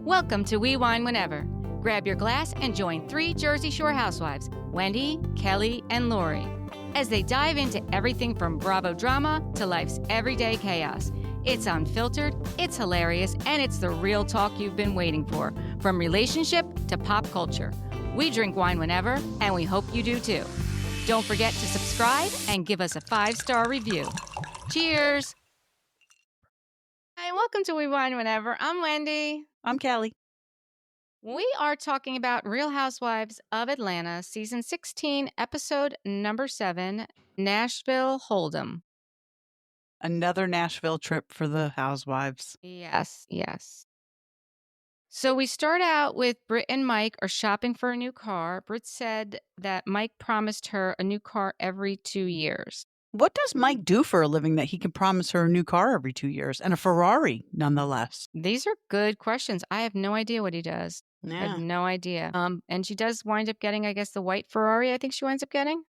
Welcome to We Wine Whenever. Grab your glass and join 3 Jersey Shore housewives, Wendy, Kelli, and Lori, as they dive into everything from Bravo drama to life's everyday chaos. It's unfiltered, it's hilarious, and it's the real talk you've been waiting for, from relationship to pop culture. We drink wine whenever, and we hope you do too. Don't forget to subscribe and give us a 5-star review. Cheers! Hi, welcome to We Wine Whenever. I'm Wendy. I'm Kelli. We are talking about Real Housewives of Atlanta, Season 16, Episode number 7, Nashville Hold'em. Another Nashville trip for the housewives. Yes. So we start out with Brit and Mike are shopping for a new car. Brit said that Mike promised her a new car every 2 years. What does Mike do for a living that he can promise her a new car every 2 years and a Ferrari, nonetheless? These are good questions. I have no idea what he does. I Yeah. have no idea. And she does wind up getting, I guess, the white Ferrari. I think she winds up getting.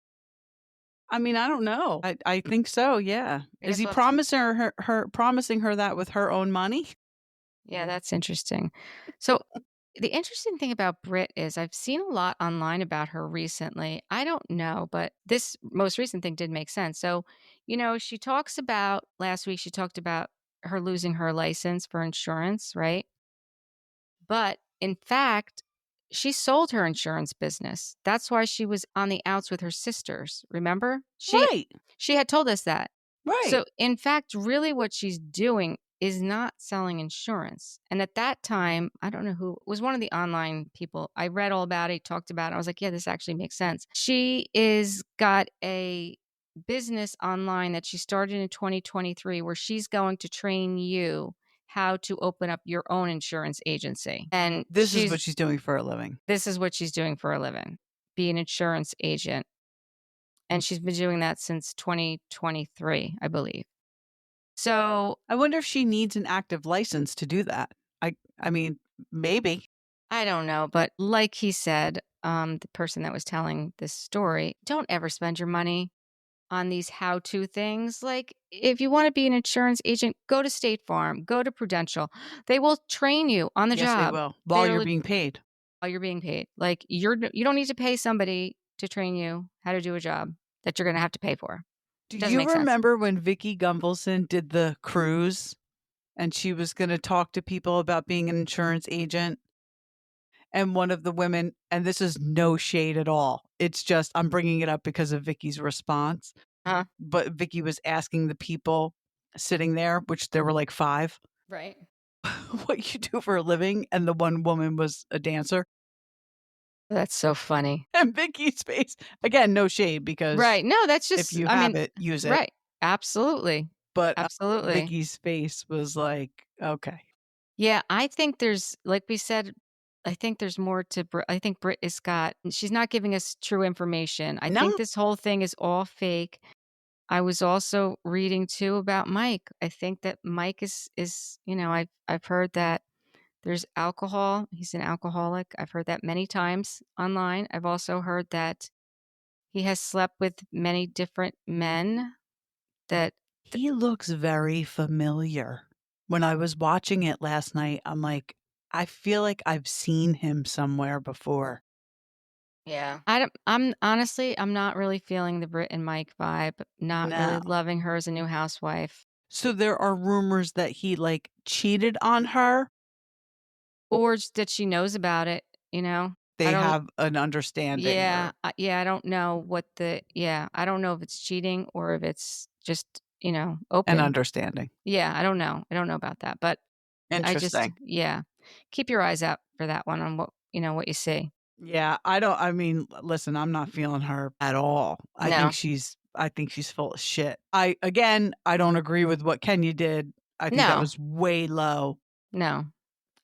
I mean, I don't know. I think so. Yeah. I Is guess he we'll have promising her that with her own money? Yeah, that's interesting. So the interesting thing about Brit is I've seen a lot online about her recently. I don't know, but this most recent thing did make sense. So, she talks about last week, she talked about her losing her license for insurance, right? But in fact, she sold her insurance business. That's why she was on the outs with her sisters. Remember? Right. She had told us that. Right. So, in fact, really what she's doing is not selling insurance. And at that time, I don't know who, it was one of the online people. I read all about it, talked about it. I was like, yeah, this actually makes sense. She is got a business online that she started in 2023 where she's going to train you how to open up your own insurance agency. And this is what she's doing for a living. This is what she's doing for a living. Be an insurance agent. And she's been doing that since 2023, I believe. So I wonder if she needs an active license to do that. I mean, maybe. I don't know, but like he said, the person that was telling this story, don't ever spend your money on these how-to things. Like, if you want to be an insurance agent, go to State Farm, go to Prudential. They will train you on the Yes, job. they will. While you're being paid. While you're being paid. Like, you don't need to pay somebody to train you how to do a job that you're going to have to pay for. Do you remember when Vicki Gunvalson did the cruise and she was going to talk to people about being an insurance agent? And one of the women, and this is no shade at all, it's just I'm bringing it up because of Vicki's response. Uh-huh. But Vicki was asking the people sitting there, which there were like 5, right, what you do for a living, and the one woman was a dancer. That's so funny. And Vicki's face, again, no shade, because right, no, that's just if you have it, use it. Right, absolutely. But absolutely, Vicki's face was like, okay. Yeah, I think there's, like we said, I think there's more to Brit. I think Brit is she's not giving us true information. I think this whole thing is all fake. I was also reading too about Mike. I think that Mike is I've heard that there's alcohol. He's an alcoholic. I've heard that many times online. I've also heard that he has slept with many different men. That he looks very familiar. When I was watching it last night, I'm like, I feel like I've seen him somewhere before. Yeah. I'm honestly, I'm not really feeling the Brit and Mike vibe. Not really loving her as a new housewife. So there are rumors that he like cheated on her? Or that she knows about it, They have an understanding. Yeah. I don't know I don't know if it's cheating or if it's just, open. An understanding. Yeah, I don't know. I don't know about that. But interesting. Keep your eyes out for that one on what you see. Yeah, listen, I'm not feeling her at all. I think she's full of shit. I don't agree with what Kenya did. I think that was way low. No,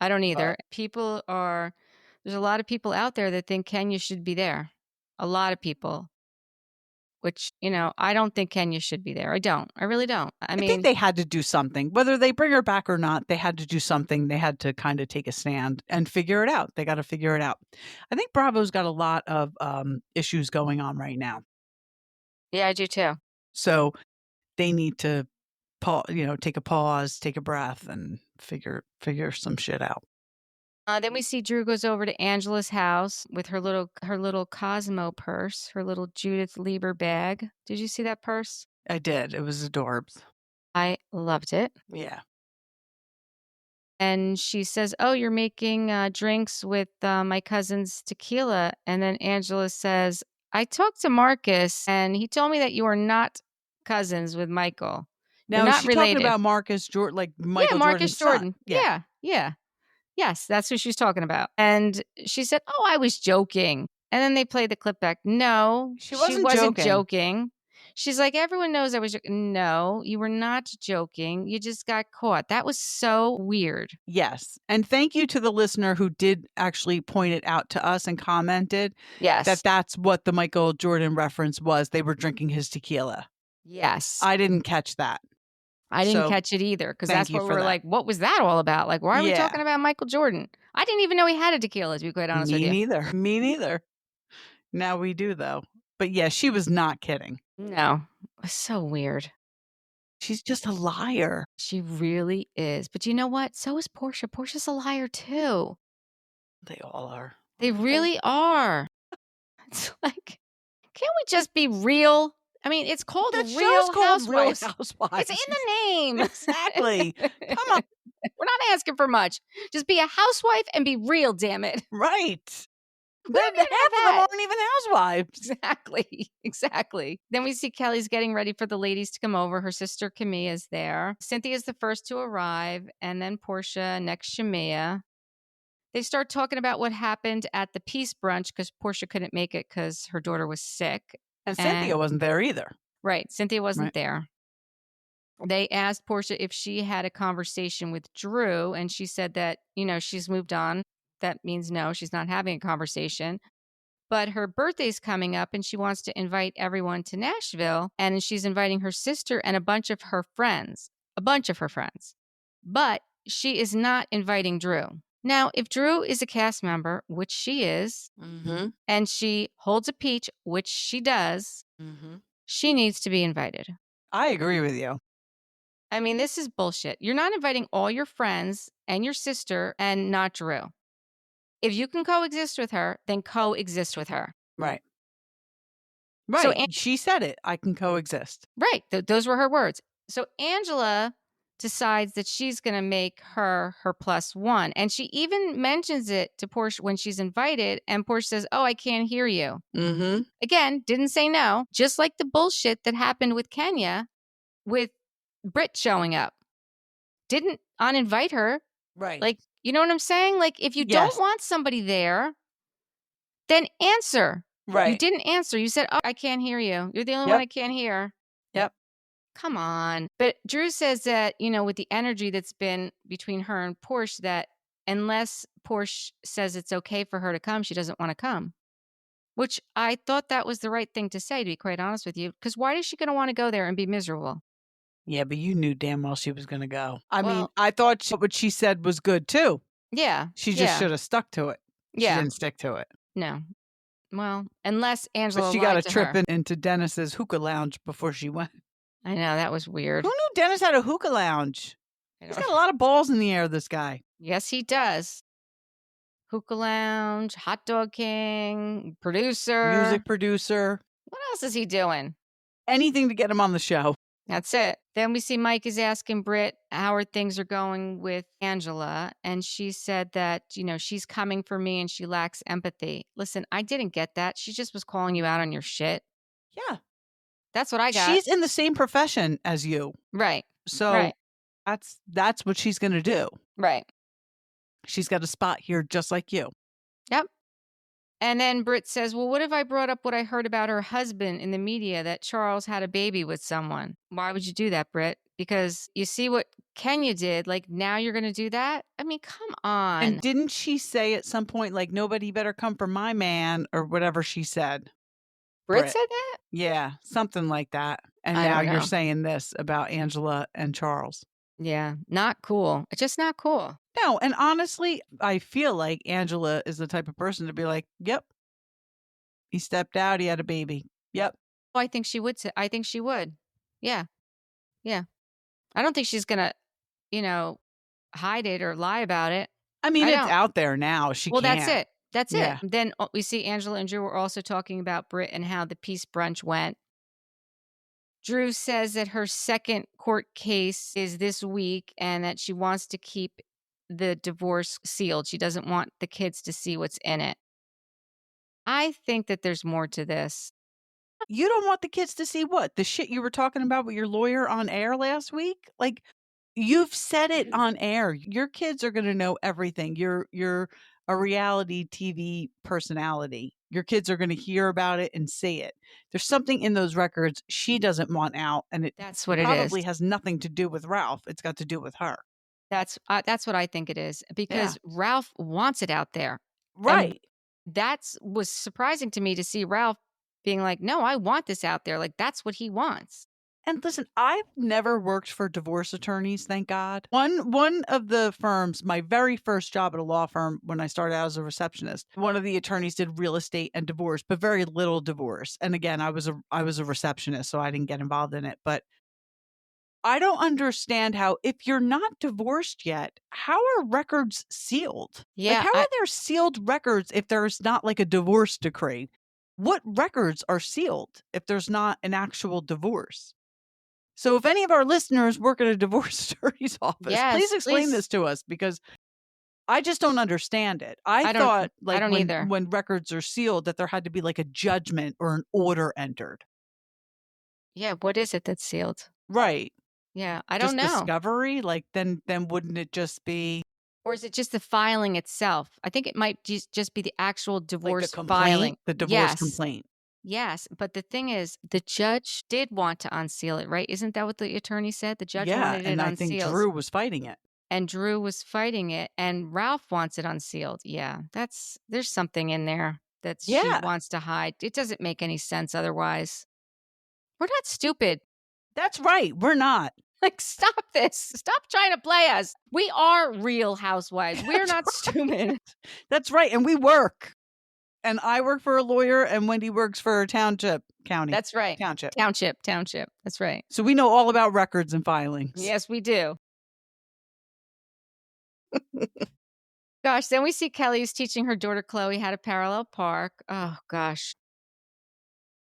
I don't either. There's a lot of people out there that think Kenya should be there. A lot of people. Which, I don't think Kenya should be there. I don't. I really don't. I mean, think they had to do something. Whether they bring her back or not, they had to do something. They had to kind of take a stand and figure it out. They got to figure it out. I think Bravo's got a lot of issues going on right now. Yeah, I do too. So they need to take a pause, take a breath, and figure some shit out. Then we see Drew goes over to Angela's house with her little Cosmo purse, her little Judith Leiber bag. Did you see that purse? I did. It was adorbs. I loved it. Yeah. And she says, "Oh, you're making drinks with my cousin's tequila." And then Angela says, "I talked to Marcus, and he told me that you are not cousins with Michael. Now, You're is not she related." talking about Marcus Jordan, like Michael Yeah, Marcus Jordan's son? Jordan. Yeah. Yes, that's what she's talking about. And she said, "Oh, I was joking." And then they played the clip back. No, She she wasn't wasn't joking. joking. She's like, "Everyone knows I was joking." No, you were not joking. You just got caught. That was so weird. Yes. And thank you to the listener who did actually point it out to us and commented Yes. that that's what the Michael Jordan reference was. They were drinking his tequila. Yes. I didn't catch that. I didn't So, catch it either because thank that's you what we for were that. like, what was that all about? Like, why are we Yeah. talking about Michael Jordan? I didn't even know he had a tequila, to be quite honest with you. Me neither. Me neither. Now we do, though. But yeah, she was not kidding. No, it's so weird. She's just a liar. She really is. But you know what? So is Porsha. Porsha's a liar too. They all are. They really are. It's like, can't we just be real? I mean, it's called That Real show's called Real Housewives. Housewives. It's in the name. Exactly. Come on. We're not asking for much. Just be a housewife and be real, damn it. Right. We Then don't even half have of them that. aren't even housewives. Exactly. Then we see Kelly's getting ready for the ladies to come over. Her sister Kamiya is there. Cynthia is the first to arrive, and then Porsha, next Shamea. They start talking about what happened at the peace brunch because Porsha couldn't make it because her daughter was sick. And Cynthia wasn't there either. Right. Cynthia wasn't Right. there. They asked Porsha if she had a conversation with Drew, and she said that, she's moved on. That means no, she's not having a conversation. But her birthday's coming up and she wants to invite everyone to Nashville. And she's inviting her sister and a bunch of her friends. But she is not inviting Drew. Now, if Drew is a cast member, which she is, and she holds a peach, which she does, she needs to be invited. I agree with you. I mean, this is bullshit. You're not inviting all your friends and your sister and not Drew. If you can coexist with her, then coexist with her. Right. Right. So she said it. I can coexist. Right. Those were her words. So Angela decides that she's going to make her +1. And she even mentions it to Porsha when she's invited. And Porsha says, "Oh, I can't hear you." Again, didn't say no. Just like the bullshit that happened with Kenya with Brit showing up. Didn't uninvite her. Right. Like, you know what I'm saying? Like, if you Yes. don't want somebody there, then answer. Right. You didn't answer. You said, "Oh, I can't hear you. You're the only Yep. one I can't hear." Yep. Come on. But Drew says that, with the energy that's been between her and Porsche, that unless Porsche says it's okay for her to come, she doesn't want to come. Which I thought that was the right thing to say, to be quite honest with you. Because why is she going to want to go there and be miserable? Yeah, but you knew damn well she was going to go. I mean, Well- I thought what she said was good too. Yeah. She just should have stuck to it. Yeah. She didn't stick to it. No. Well, unless Angela But she lied got to a trip her. into Dennis's hookah lounge before she went. I know, that was weird. Who knew Dennis had a hookah lounge? He's got a lot of balls in the air, this guy. Yes, he does. Hookah lounge, hot dog king, producer. Music producer. What else is he doing? Anything to get him on the show. That's it. Then we see Mike is asking Brit how things are going with Angela. And she said that, she's coming for me and she lacks empathy. Listen, I didn't get that. She just was calling you out on your shit. Yeah. That's what I got. She's in the same profession as you. Right. So Right. that's what she's going to do. Right. She's got a spot here just like you. Yep. And then Brit says, "Well, what if I brought up what I heard about her husband in the media, that Charles had a baby with someone?" Why would you do that, Brit? Because you see what Kenya did. Like, now you're going to do that? I mean, come on. And didn't she say at some point, like, nobody better come for my man, or whatever she said? Brit said that? Yeah, something like that. And I now don't you're know. saying this about Angela and Charles. Yeah, not cool. It's just not cool. No, and honestly, I feel like Angela is the type of person to be like, yep, he stepped out, he had a baby. Yep. Oh, I think she would say, I think she would. Yeah. Yeah. I don't think she's going to, hide it or lie about it. I mean, I it's don't. out there now. She Well, that's can't. it. That's it. Yeah. Then we see Angela and Drew were also talking about Brit and how the peace brunch went. Drew says that her second court case is this week and that she wants to keep the divorce sealed. She doesn't want the kids to see what's in it. I think that there's more to this. You don't want the kids to see what? The shit you were talking about with your lawyer on air last week? Like, you've said it on air. Your kids are going to know everything. You're a reality TV personality. Your kids are going to hear about it and see it. There's something in those records she doesn't want out, and it That's what it is. probably has nothing to do with Ralph. It's got to do with her. That's what I think it is because Ralph wants it out there. Right. And was surprising to me to see Ralph being like, "No, I want this out there." Like that's what he wants. And listen, I've never worked for divorce attorneys, thank God. One of the firms, my very first job at a law firm when I started out as a receptionist, one of the attorneys did real estate and divorce, but very little divorce. And again, I was a receptionist, so I didn't get involved in it. But I don't understand how, if you're not divorced yet, how are records sealed? Yeah, like, how are there sealed records if there's not like a divorce decree? What records are sealed if there's not an actual divorce? So if any of our listeners work at a divorce attorney's office, Yes, please explain please. this to us because I just don't understand it. I don't- thought like I don't either. when records are sealed that there had to be like a judgment or an order entered. Yeah, what is it that's sealed? Right. Yeah, I don't Just know. discovery? Like then wouldn't it just be Or is it just the filing itself? I think it might just be the actual like divorce the complaint, filing. the divorce Yes. complaint? Yes, but the thing is, the judge did want to unseal it, right? Isn't that what the attorney said? The judge wanted it and I unsealed. think Drew was fighting it. And Drew was fighting it, and Ralph wants it unsealed. Yeah, there's something in there that she wants to hide. It doesn't make any sense otherwise. We're not stupid. That's right. We're not. Like, stop this. Stop trying to play us. We are real housewives. We're not stupid. That's right. And we work. And I work for a lawyer, and Wendy works for a county. That's right. Township. That's right. So we know all about records and filings. Yes, we do. Gosh, then we see Kelli's teaching her daughter Chloe how to parallel park. Oh, gosh.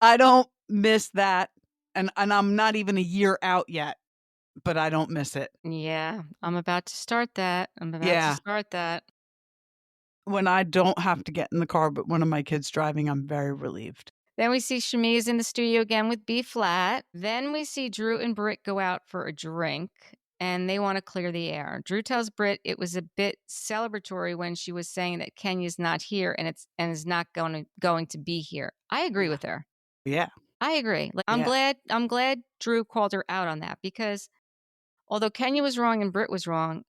I don't miss that. And I'm not even a year out yet, but I don't miss it. Yeah, I'm about to start that. When I don't have to get in the car, but one of my kids driving, I'm very relieved. Then we see Shamea's in the studio again with B flat. Then we see Drew and Brit go out for a drink and they want to clear the air. Drew tells Brit it was a bit celebratory when she was saying that Kenya's not here and is not going to be here. I agree with her. Yeah. I agree. Like, I'm glad Drew called her out on that because although Kenya was wrong and Brit was wrong,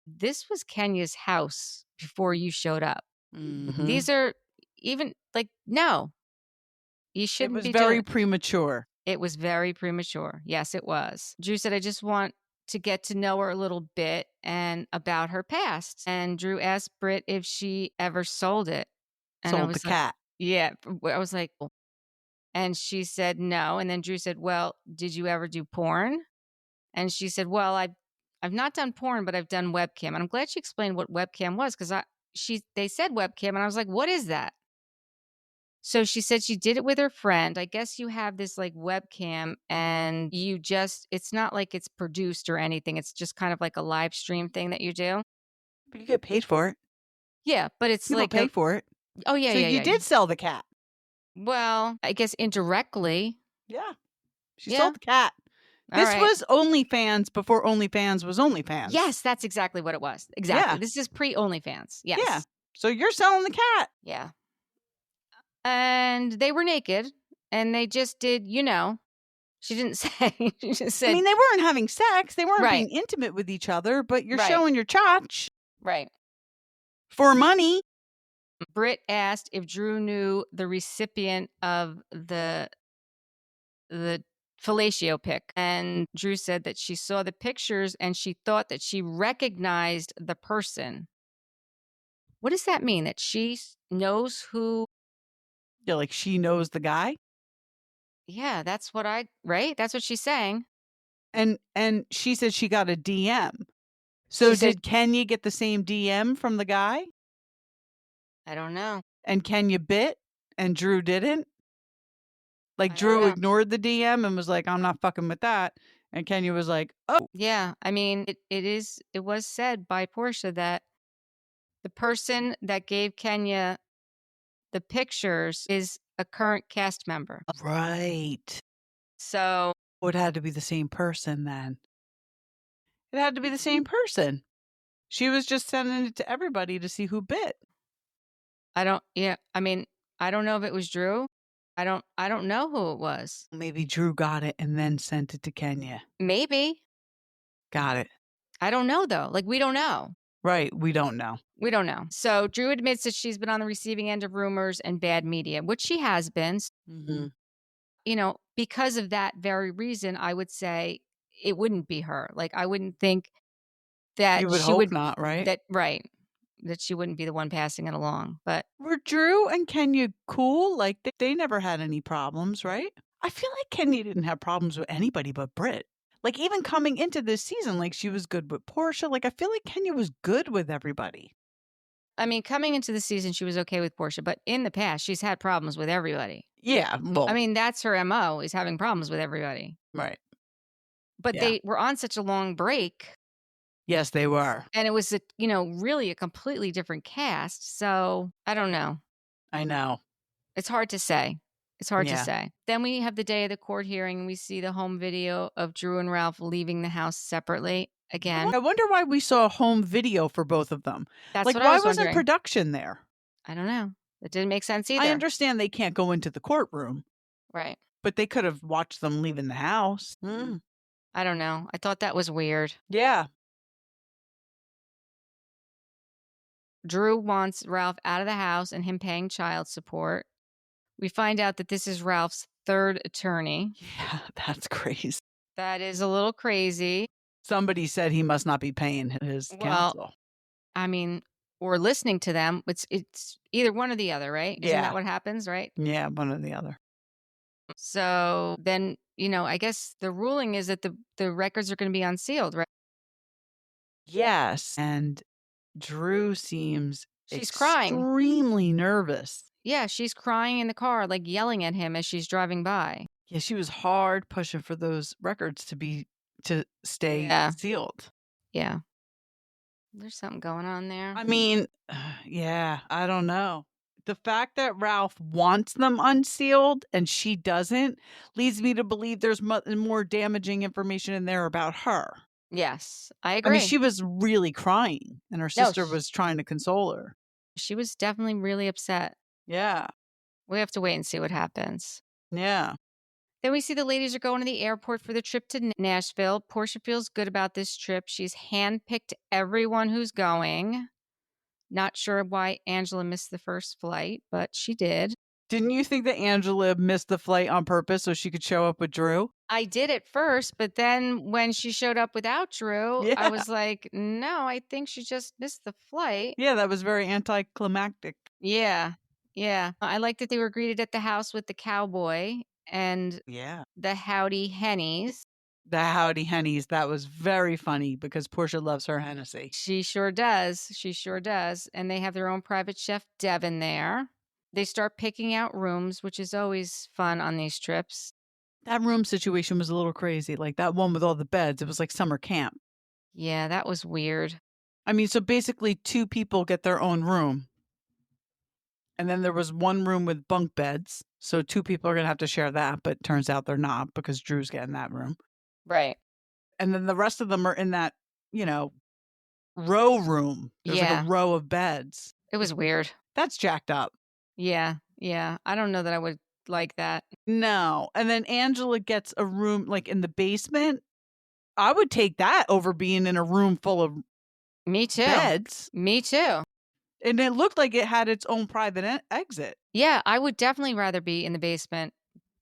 this was Kenya's house before you showed up. Mm-hmm. These are even like, no, you shouldn't be. It was very premature. It was very premature. Yes, it was. Drew said, I just want to get to know her a little bit and about her past. And Drew asked Brit if she ever sold it. And sold the cat. Yeah. I was like, oh. And she said no. And then Drew said, well, did you ever do porn? And she said, well, I've not done porn, but I've done webcam. And I'm glad she explained what webcam was because they said webcam. And I was like, what is that? So she said she did it with her friend. I guess you have this like webcam and it's not like it's produced or anything. It's just kind of like a live stream thing that you do. But you get paid for it. Yeah, but it's People like pay for it. Oh, yeah, so yeah. you did sell the cat. Well, I guess indirectly. Yeah. She sold the cat. This was OnlyFans before OnlyFans was OnlyFans. Yes, that's exactly what it was. Exactly. Yeah. This is pre-OnlyFans. Yes. Yeah. So you're selling the cat. Yeah. And they were naked and they just did, she didn't say. She just said. I mean, they weren't having sex. They weren't being intimate with each other, but you're showing your chotch. Right. For money. Brit asked if Drew knew the recipient of the fellatio pic. And Drew said that she saw the pictures and she thought that she recognized the person. What does that mean? That she knows who? Yeah, like she knows the guy? Yeah, that's what right? That's what she's saying. And she said she got a DM. So She said- did Kenya get the same DM from the guy? I don't know. And Kenya bit and Drew didn't? Like I don't Drew know. ignored the DM and was like, I'm not fucking with that. And Kenya was like, oh. Yeah, I mean, it was said by Porsha that the person that gave Kenya the pictures is a current cast member. Right. So It had to be the same person then. It had to be the same person. She was just sending it to everybody to see who bit. I don't know if it was Drew. I don't know who it was. Maybe Drew got it and then sent it to Kenya. Maybe. Got it. I don't know though. Like, we don't know. Right. We don't know. We don't know. So Drew admits that she's been on the receiving end of rumors and bad media, which she has been. Mm-hmm. You know, because of that very reason, I would say it wouldn't be her. Like, I wouldn't think that You would she hope would not, right? that she wouldn't be the one passing it along. But were Drew and Kenya cool? Like they never had any problems, right? I feel like Kenya didn't have problems with anybody but Brit. Like even coming into this season, like she was good with Porsha. Like I feel like Kenya was good with everybody. I mean, coming into the season, she was okay with Porsha, but in the past, she's had problems with everybody. Yeah, well, I mean, that's her MO, is having problems with everybody. right. But Yeah. they were on such a long break. Yes, they were. And it was, really a completely different cast. So I don't know. I know. It's hard to say. It's hard to Yeah. say. Then we have the day of the court hearing, and we see the home video of Drew and Ralph leaving the house separately again. I wonder why we saw a home video for both of them. That's like, what why I was wasn't wondering. production there? I don't know. It didn't make sense either. I understand they can't go into the courtroom, Right. but they could have watched them leaving the house. I don't know. I thought that was weird. Yeah. Drew wants Ralph out of the house and him paying child support. We find out that this is Ralph's third attorney. Yeah, that's crazy. That is a little crazy. Somebody said he must not be paying his counsel. I mean, or listening to them. It's either one or the other, right? Isn't Yeah. that what happens, right? Yeah, one or the other. So then, I guess the ruling is that the records are going to be unsealed, right? Yes. And Drew seems She's crying. extremely nervous. Yeah, she's crying in the car, like yelling at him as she's driving by. Yeah, she was hard pushing for those records to stay sealed. Yeah. There's something going on there. I mean, yeah, I don't know. The fact that Ralph wants them unsealed and she doesn't leads me to believe there's more damaging information in there about her. Yes, I agree. I mean, she was really crying and her sister was trying to console her. She was definitely really upset. Yeah. We have to wait and see what happens. Yeah. Then we see the ladies are going to the airport for the trip to Nashville. Porsha feels good about this trip. She's handpicked everyone who's going. Not sure why Angela missed the first flight, but she did. Didn't you think that Angela missed the flight on purpose so she could show up with Drew? I did at first, but then when she showed up without Drew, I was like, no, I think she just missed the flight. Yeah, that was very anticlimactic. Yeah. Yeah. I like that they were greeted at the house with the cowboy and the Howdy Hennies. The Howdy Hennies. That was very funny because Porsha loves her Hennessy. She sure does. She sure does. And they have their own private chef, Devin, there. They start picking out rooms, which is always fun on these trips. That room situation was a little crazy. Like that one with all the beds. It was like summer camp. Yeah, that was weird. I mean, so basically 2 people get their own room. And then there was one room with bunk beds. So 2 people are going to have to share that. But turns out they're not because Drew's getting that room. Right. And then the rest of them are in that, row room. There's like a row of beds. It was weird. That's jacked up. Yeah. Yeah. I don't know that I would like that. No. And then Angela gets a room like in the basement. I would take that over being in a room full of beds. Me too. And it looked like it had its own private exit. Yeah, I would definitely rather be in the basement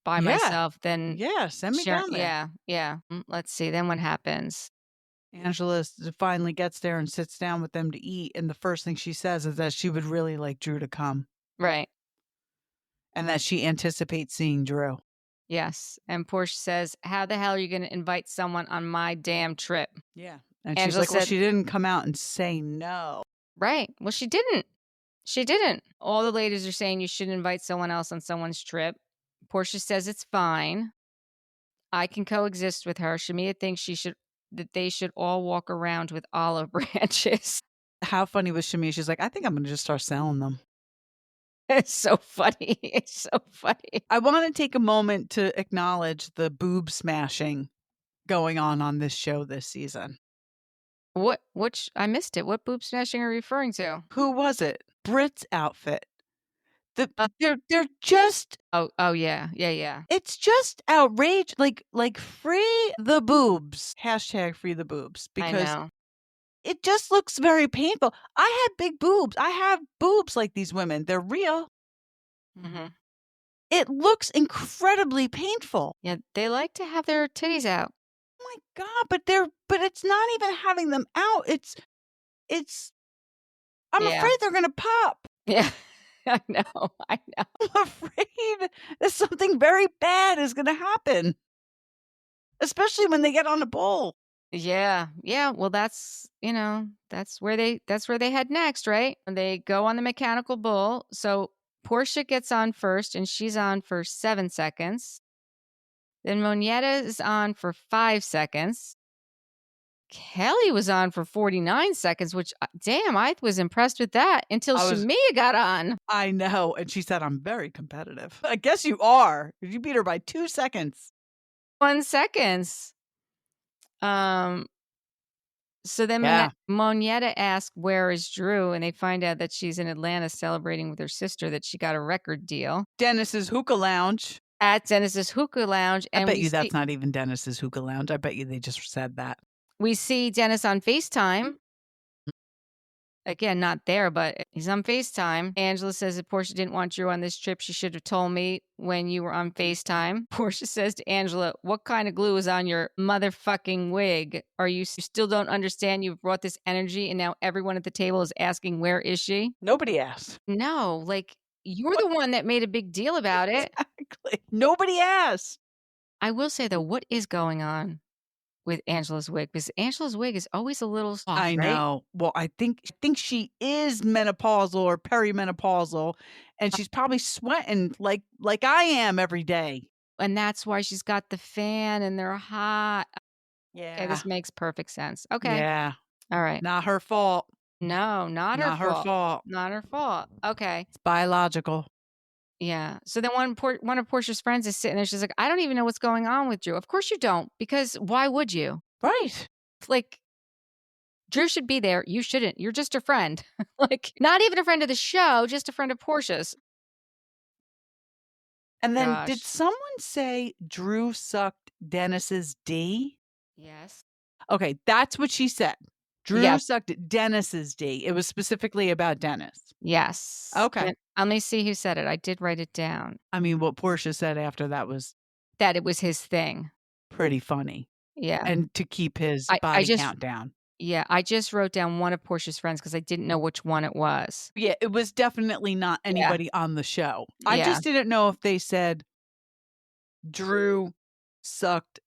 by myself than send me down there. Yeah. Let's see. Then what happens? Angela finally gets there and sits down with them to eat. And the first thing she says is that she would really like Drew to come. Right. And that she anticipates seeing Drew. Yes. And Porsha says, how the hell are you going to invite someone on my damn trip? Yeah. And she's Angela like, well, said, she didn't come out and say no. right. Well, she didn't. She didn't. All the ladies are saying you shouldn't invite someone else on someone's trip. Porsha says it's fine. I can coexist with her. Shamea thinks that they should all walk around with olive branches. How funny was Shamea? She's like, I think I'm going to just start selling them. It's so funny. It's so funny. I want to take a moment to acknowledge the boob smashing going on this show this season. Which I missed it. What boob smashing are you referring to? Who was it? Brit's outfit. They're just Oh yeah. it's just outrage. Like free the boobs. Hashtag free the boobs. I Because know. it just looks very painful. I have big boobs. I have boobs like these women. They're real. Mhm. It looks incredibly painful. Yeah, they like to have their titties out. Oh my God, but it's not even having them out. It's I'm Yeah. afraid they're gonna pop. Yeah. I know. I'm afraid that something very bad is gonna happen. Especially when they get on a bull. Yeah. Yeah. Well, that's where they head next, right? And they go on the mechanical bull. So Porsha gets on first, and she's on for 7 seconds. Then Monietta is on for 5 seconds. Kelli was on for 49 seconds, which, damn, I was impressed with that until Shamea got on. I know. And she said, I'm very competitive. I guess you are. You beat her by 2 seconds. 1 second. So then Monietta asks, where is Drew? And they find out that she's in Atlanta celebrating with her sister that she got a record deal. Dennis's Hookah Lounge. At Dennis's Hookah Lounge. And I bet you that's not even Dennis's Hookah Lounge. I bet you they just said that. We see Dennis on FaceTime. Again, not there, but he's on FaceTime. Angela says if Porsha didn't want Drew on this trip, she should have told me when you were on FaceTime. Porsha says to Angela, what kind of glue is on your motherfucking wig? Are you still don't understand you've brought this energy and now everyone at the table is asking, where is she? Nobody asked. No, like you're the one that made a big deal about it. Exactly. Nobody asked. I will say though, what is going on with Angela's wig? Because Angela's wig is always a little soft, I know. Right? Well, I think she is menopausal or perimenopausal, and she's probably sweating like I am every day. And that's why she's got the fan and they're hot. Yeah. Okay, this makes perfect sense. Okay. Yeah. All right. Not her fault. No, not her fault. Not her fault. Okay. It's biological. Yeah. So then one of Portia's friends is sitting there. She's like, I don't even know what's going on with Drew. Of course you don't, because why would you? Right. Like, Drew should be there. You shouldn't. You're just a friend. Like, not even a friend of the show, just a friend of Portia's. And then did someone say Drew sucked Dennis's D? Yes. Okay, that's what she said. Drew sucked Dennis's D. It was specifically about Dennis. Yes. Okay. Let me see who said it. I did write it down. I mean, what Porsha said after that was that it was his thing. Pretty funny. Yeah. And to keep his body count down. Yeah, I just wrote down one of Portia's friends because I didn't know which one it was. Yeah, it was definitely not anybody on the show. I just didn't know if they said Drew sucked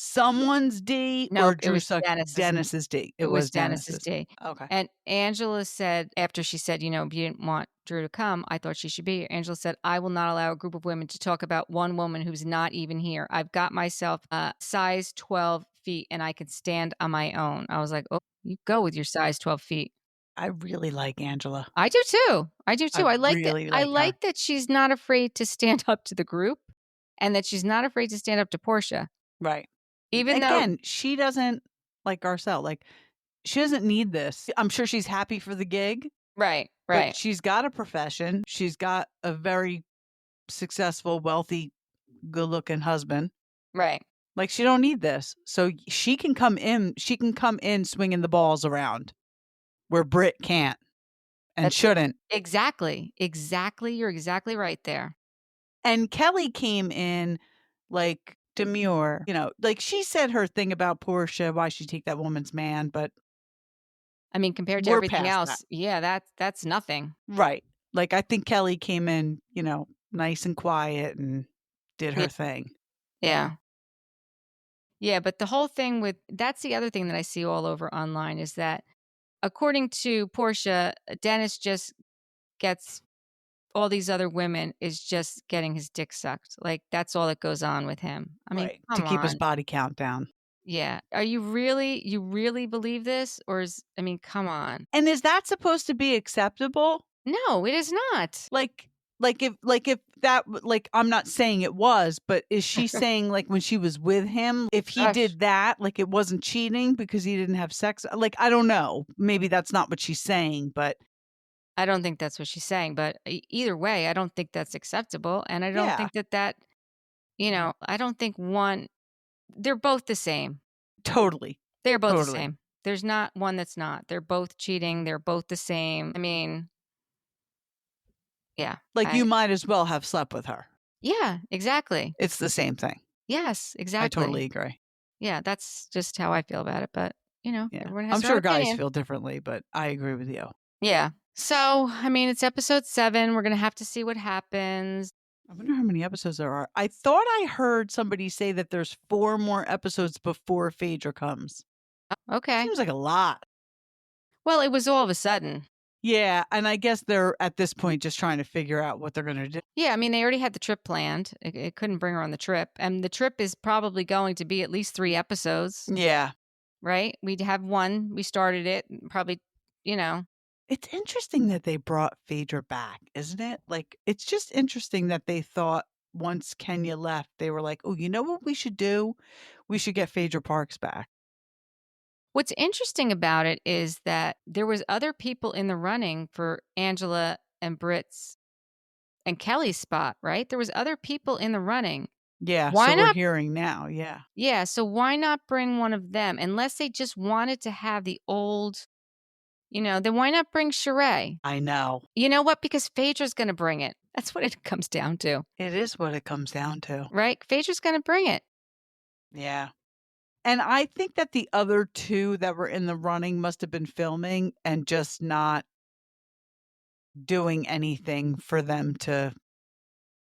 someone's D or Drew sucked Dennis's D. It was Dennis's D. Okay. And Angela said, after she said, if you didn't want Drew to come, I thought she should be here. Angela said, I will not allow a group of women to talk about one woman who's not even here. I've got myself a size 12 feet and I can stand on my own. I was like, oh, you go with your size 12 feet. I really like Angela. I do too. I like that she's not afraid to stand up to the group and that she's not afraid to stand up to Porsha. Right. Even though she doesn't like Garcelle. Like, she doesn't need this. I'm sure she's happy for the gig. Right. But she's got a profession. She's got a very successful, wealthy, good-looking husband. Right. Like, she don't need this. So she can come in. She can come in swinging the balls around where Brit can't and shouldn't. Exactly. You're exactly right there. And Kelli came in like demure, like she said her thing about Porsha, why she take that woman's man, but I mean, compared to everything else, that's nothing. Right. Like, I think Kelli came in, nice and quiet and did her thing. Yeah. Yeah, but the whole thing with that's the other thing that I see all over online is that according to Porsha, Dennis just gets all these other women is just getting his dick sucked. Like that's all that goes on with him. I mean, Right. To come keep his on. body count down. Yeah. Are you really believe this? Or I mean, come on. And is that supposed to be acceptable? No, it is not. If that I'm not saying it was, but is she saying like when she was with him, if he Gosh. did that, like it wasn't cheating because he didn't have sex? Like, I don't know. Maybe that's not what she's saying, but I don't think that's what she's saying, but either way, I don't think that's acceptable. And I don't yeah, think that, I don't think they're both the same. totally. They're both the Totally. same. There's not one that's not. They're both cheating. They're both the same. I mean, yeah. Like you might as well have slept with her. Yeah, exactly. It's the same thing. Yes, exactly. I totally agree. Yeah, that's just how I feel about it. But, Yeah. everyone has I'm their sure own guys opinion. feel differently, but I agree with you. Yeah. So, I mean, it's episode 7. We're going to have to see what happens. I wonder how many episodes there are. I thought I heard somebody say that there's 4 more episodes before Phaedra comes. Okay. Seems like a lot. Well, it was all of a sudden. Yeah, and I guess they're at this point just trying to figure out what they're going to do. Yeah, I mean, they already had the trip planned. It couldn't bring her on the trip. And the trip is probably going to be at least 3 episodes, Yeah. right? We'd have one. We started it, probably, It's interesting that they brought Phaedra back, isn't it? Like, it's just interesting that they thought once Kenya left, they were like, oh, you know what we should do? We should get Phaedra Parks back. What's interesting about it is that there was other people in the running for Angela and Britt's and Kelly's spot, right? There was other people in the running. Yeah, Why so not? we're hearing now, yeah. Yeah, so why not bring one of them? Unless they just wanted to have the old, then why not bring Sheree? I know. You know what? Because Phaedra's going to bring it. That's what it comes down to. It is what it comes down to. Right? Phaedra's going to bring it. Yeah. And I think that the other 2 that were in the running must have been filming and just not doing anything for them to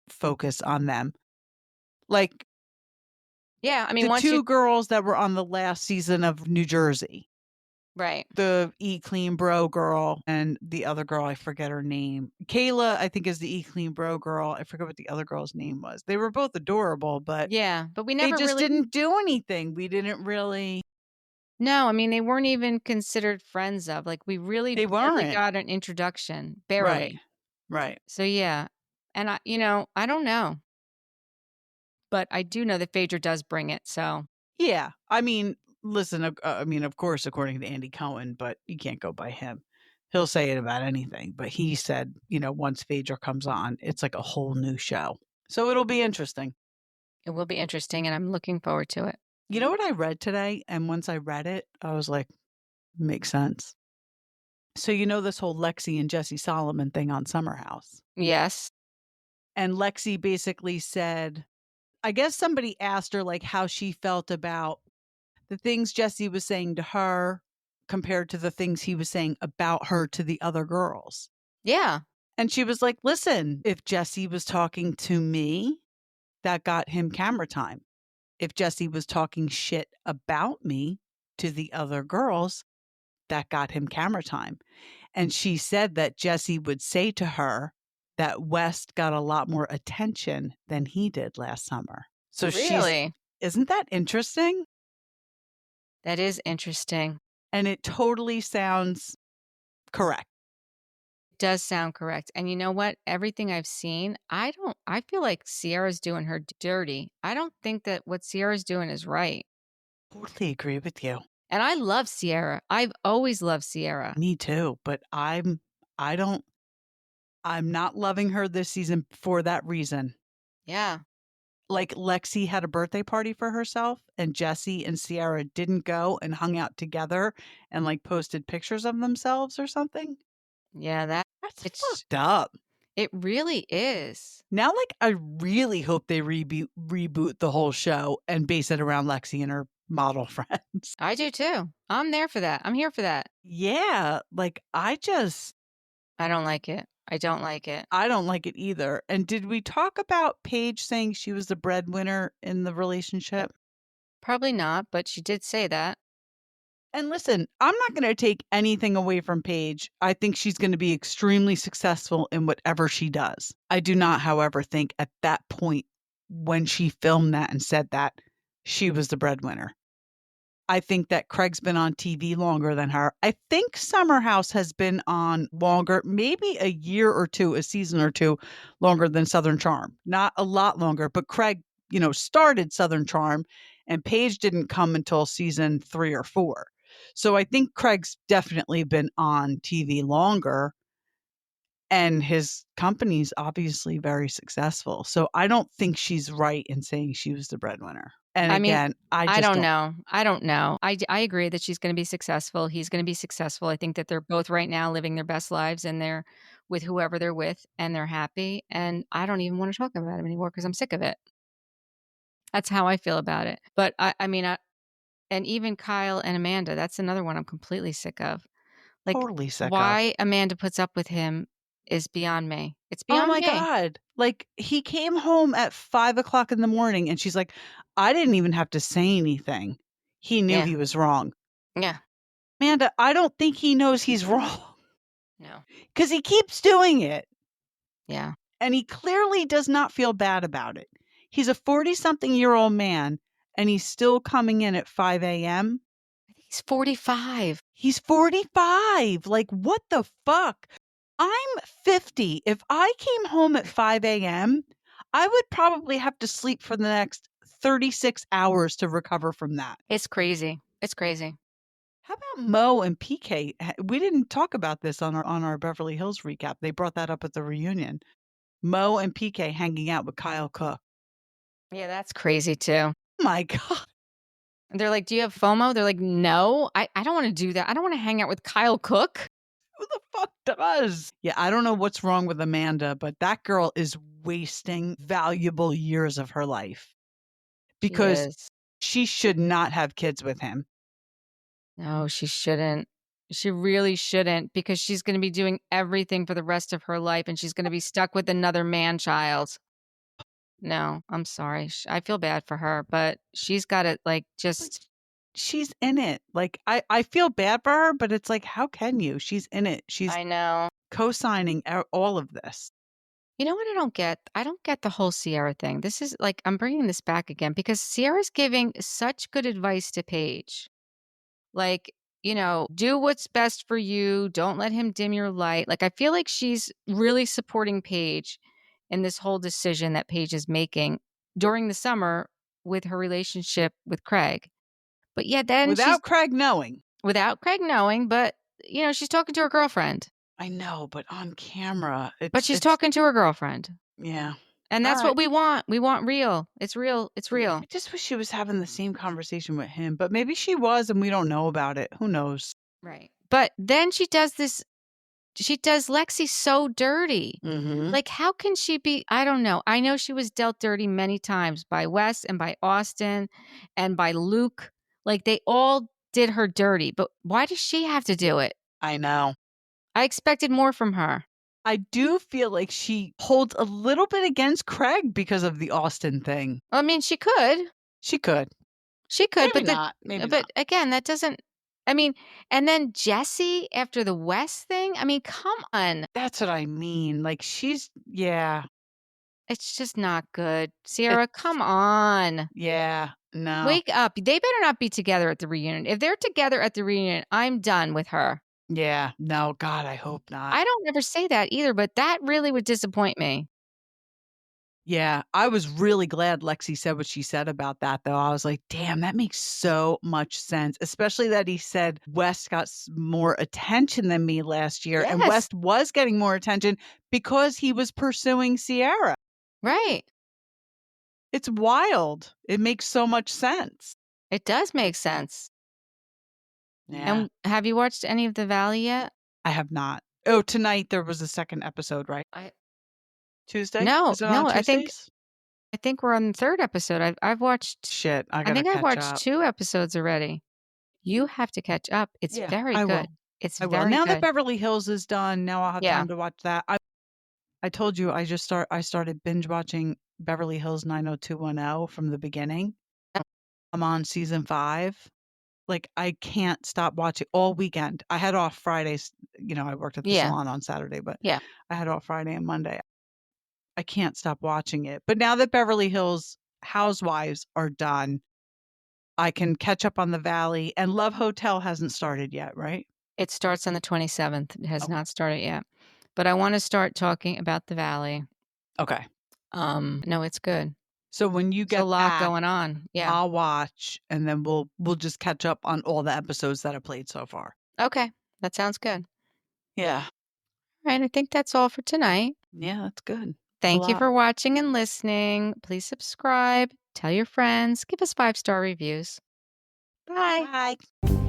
focus on them. Like Yeah, I mean, the once 2 girls that were on the last season of New Jersey. Right. The E-Clean Bro girl and the other girl, I forget her name. Kayla, I think, is the E-Clean Bro girl. I forget what the other girl's name was. They were both adorable, but Yeah, but we they never just really didn't do anything. We didn't really. No, I mean, they weren't even considered friends of. Like, we really They barely weren't. got an introduction. Barely. Right. So, yeah. And I don't know. But I do know that Phaedra does bring it, so. Yeah. I mean, listen, of course, according to Andy Cohen, but you can't go by him. He'll say it about anything. But he said, once Phaedra comes on, it's like a whole new show. So it'll be interesting. It will be interesting, and I'm looking forward to it. You know what I read today? And once I read it, I was like, makes sense. So this whole Lexi and Jesse Solomon thing on Summer House. Yes. And Lexi basically said, I guess somebody asked her like how she felt about the things Jesse was saying to her compared to the things he was saying about her to the other girls. Yeah. And she was like, listen, if Jesse was talking to me, that got him camera time. If Jesse was talking shit about me to the other girls, that got him camera time. And she said that Jesse would say to her that West got a lot more attention than he did last summer. So Really? Isn't that interesting? That is interesting. And it totally sounds correct. It does sound correct. And you know what? Everything I've seen, I feel like Sierra's doing her dirty. I don't think that what Sierra's doing is right. Totally agree with you. And I love Sierra. I've always loved Sierra. Me too. But I'm not loving her this season for that reason. Yeah. Like Lexi had a birthday party for herself and Jesse and Sierra didn't go and hung out together and like posted pictures of themselves or something. Yeah, That's fucked up. It really is. Now, like, I really hope they reboot the whole show and base it around Lexi and her model friends. I do too. I'm there for that. I'm here for that. Yeah, like I don't like it. I don't like it. I don't like it either. And did we talk about Paige saying she was the breadwinner in the relationship? Probably not, but she did say that. And listen, I'm not going to take anything away from Paige. I think she's going to be extremely successful in whatever she does. I do not, however, think at that point when she filmed that and said that she was the breadwinner. I think that Craig's been on TV longer than her. I think Summer House has been on longer, maybe a year or two, a season or two longer than Southern Charm. Not a lot longer, but Craig, started Southern Charm and Paige didn't come until season 3 or 4. So I think Craig's definitely been on TV longer and his company's obviously very successful. So I don't think she's right in saying she was the breadwinner. And I mean, again, I I just don't know. I don't know. I agree that she's going to be successful. He's going to be successful. I think that they're both right now living their best lives and they're with whoever they're with and they're happy. And I don't even want to talk about him anymore because I'm sick of it. That's how I feel about it. But and even Kyle and Amanda, that's another one I'm completely sick of. Like, totally sick of. why Amanda puts up with him is beyond me. It's Oh beyond my me. God. Like he came home at 5:00 in the morning and she's like, I didn't even have to say anything. He knew Yeah. he was wrong. Yeah. Amanda, I don't think he knows he's wrong No. because he keeps doing it. Yeah. And he clearly does not feel bad about it. He's a 40-something-year-old man and he's still coming in at 5 a.m. I think he's 45. He's 45. Like, what the fuck? I'm 50. If I came home at 5 a.m., I would probably have to sleep for the next 36 hours to recover from that. It's crazy. It's crazy. How about Mo and PK? We didn't talk about this on our Beverly Hills recap. They brought that up at the reunion. Mo and PK hanging out with Kyle Cook. Yeah, that's crazy too. Oh my God. And they're like, do you have FOMO? They're like, no, I don't want to do that. I don't want to hang out with Kyle Cook. Who the fuck does? Yeah, I don't know what's wrong with Amanda, but that girl is wasting valuable years of her life because she should not have kids with him. No, she shouldn't. She really shouldn't because she's going to be doing everything for the rest of her life and she's going to be stuck with another man-child. No, I'm sorry. I feel bad for her, but she's got it just. She's in it. Like, I feel bad for her, but it's like, how can you? She's in it. She's I know. co-signing all of this. You know what I don't get? I don't get the whole Sierra thing. This is like, I'm bringing this back again because Sierra's giving such good advice to Paige. Like, do what's best for you. Don't let him dim your light. Like, I feel like she's really supporting Paige in this whole decision that Paige is making during the summer with her relationship with Craig. But yeah, then without Craig knowing, but she's talking to her girlfriend. I know, but on camera, but she's talking to her girlfriend. Yeah. And that's what we want. We want real. It's real. It's real. I just wish she was having the same conversation with him, but maybe she was and we don't know about it. Who knows? Right. But then she does Lexi so dirty. Mm-hmm. Like, how can she be? I don't know. I know she was dealt dirty many times by Wes and by Austin and by Luke. Like, they all did her dirty. But why does she have to do it? I know. I expected more from her. I do feel like she holds a little bit against Craig because of the Austin thing. I mean, she could. She could. Maybe but not. Maybe but not. Again, that doesn't. I mean, and then Jesse after the West thing. I mean, come on. That's what I mean. Like yeah. It's just not good. Sierra, come on. Yeah, no. Wake up. They better not be together at the reunion. If they're together at the reunion, I'm done with her. Yeah, no, God, I hope not. I don't ever say that either, but that really would disappoint me. Yeah, I was really glad Lexi said what she said about that, though. I was like, damn, that makes so much sense, especially that he said West got more attention than me last year. Yes. And West was getting more attention because he was pursuing Sierra. Right. It's wild. It makes so much sense. It does make sense. Yeah. And have you watched any of The Valley yet? I have not. Oh, tonight there was a second episode, right? Tuesday? No, Is it on I Tuesdays? think we're on the third episode. I've watched. Shit, I think I've watched up. 2 episodes already. You have to catch up. It's very good. Will. It's I will. very Now good. that Beverly Hills is done, now I'll have time to watch that. I told you I started binge watching Beverly Hills 90210 from the beginning. I'm on season 5. Like, I can't stop watching all weekend. I had off Fridays. I worked at the Yeah. salon on Saturday, but Yeah. I had off Friday and Monday. I can't stop watching it. But now that Beverly Hills Housewives are done, I can catch up on the Valley. And Love Hotel hasn't started yet, right? It starts on the 27th. It has Okay. not started yet. But I want to start talking about the Valley. Okay. No, it's good. So when you There's get a lot back, going on. Yeah. I'll watch, and then we'll just catch up on all the episodes that I played so far. Okay. That sounds good. Yeah. All right. I think that's all for tonight. Yeah, that's good. Thank you for watching and listening. Please subscribe, tell your friends, give us 5-star reviews. Bye. Bye.